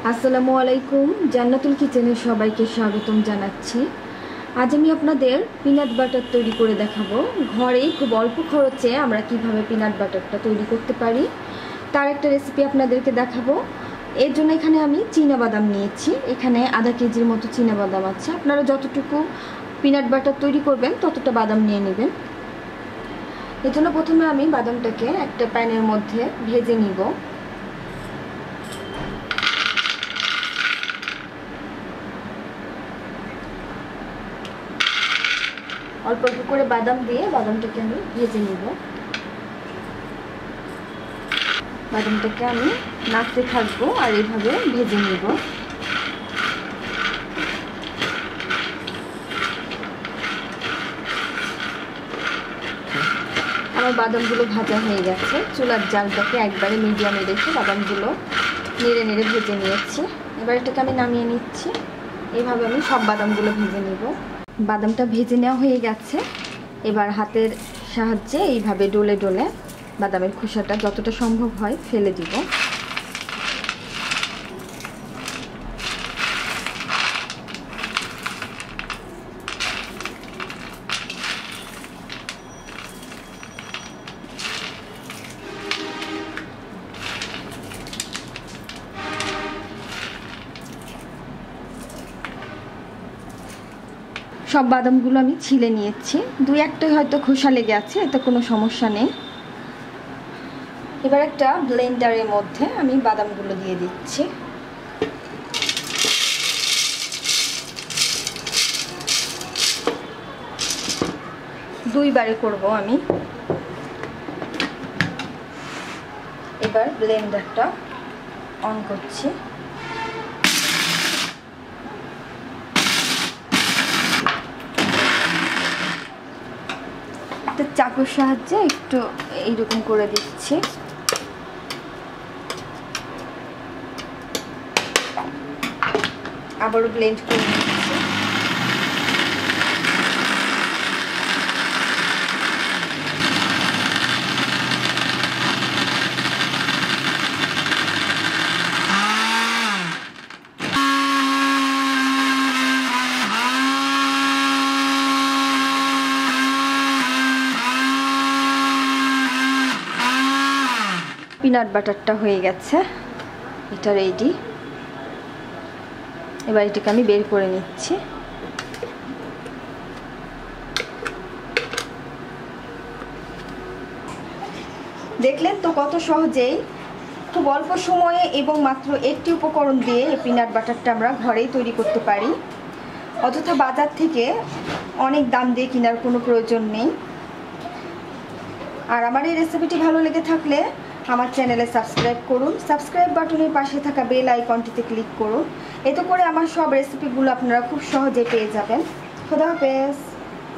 আসসালামু আলাইকুম, জান্নাতুল কিচেনে সবাইকে স্বাগতম জানাচ্ছি। আজ আমি আপনাদের পিনাট বাটার তৈরি করে দেখাবো। ঘরেই খুব অল্প খরচে আমরা কিভাবে পিনাট বাটারটা তৈরি করতে পারি তার একটা রেসিপি আপনাদেরকে দেখাবো। এর জন্য এখানে আমি চীনাবাদাম নিয়েছি, এখানে আধা কেজির মতো চীনাবাদাম আছে। আপনারা যতটুকু পিনাট বাটার তৈরি করবেন ততটা বাদাম নিয়ে নেবেন। এর জন্য প্রথমে আমি বাদামটাকে একটা প্যানের মধ্যে ভেজে নিব। অল্প অল্প করে বাদাম দিয়ে বাদামটাকে আমি ভেজে নিব। বাদামটাকে আমি নাড়তে থাকবো আর এইভাবে ভেজে নিব। আমার বাদামগুলো ভাজা হয়ে গেছে। চুলার জালটাকে একবারে মিডিয়ামে রেখে বাদামগুলো নেড়ে নেড়ে ভেজে নিয়েছি। এবার এটাকে আমি নামিয়ে নিচ্ছি। এইভাবে আমি সব বাদামগুলো ভেজে নিব। বাদামটা ভেজে নেওয়া হয়ে গেছে। এবার হাতের সাহায্যে এইভাবে ডলে ডলে বাদামের খোসাটা যতটা সম্ভব হয় ফেলে দিব। সব বাদামগুলো আমি ছিলে নিয়েছি। দুই একটা হয়তো খোসা লেগে আছে, এতে কোনো সমস্যা নেই। এবার একটা ব্লেন্ডারের মধ্যে আমি বাদামগুলো দিয়ে দিচ্ছি। দুইবারে করব আমি। এবার ব্লেন্ডারটা অন করছি। চাকুর সাহায্যে একটু এইরকম করে দিচ্ছি। আবারও ব্লেন্ড করে দিচ্ছি। পিনাট বাটারটা হয়ে গেছে, এটা রেডি। এবার এটাকে আমি বের করে নিচ্ছি। দেখলেন তো কত সহজেই খুব অল্প সময়ে এবং মাত্র একটি উপকরণ দিয়ে এই পিনাট বাটারটা আমরা ঘরেই তৈরি করতে পারি। অযথা বাজার থেকে অনেক দাম দিয়ে কেনার কোনো প্রয়োজন নেই। আর আমার এই রেসিপিটি ভালো লেগে থাকলে আমার চ্যানেলে সাবস্ক্রাইব করুন। সাবস্ক্রাইব বাটনের পাশে থাকা বেল আইকনটিতে ক্লিক করুন। এতে করে আমার সব রেসিপিগুলো আপনারা খুব সহজে পেয়ে যাবেন। খোদা হাফেজ।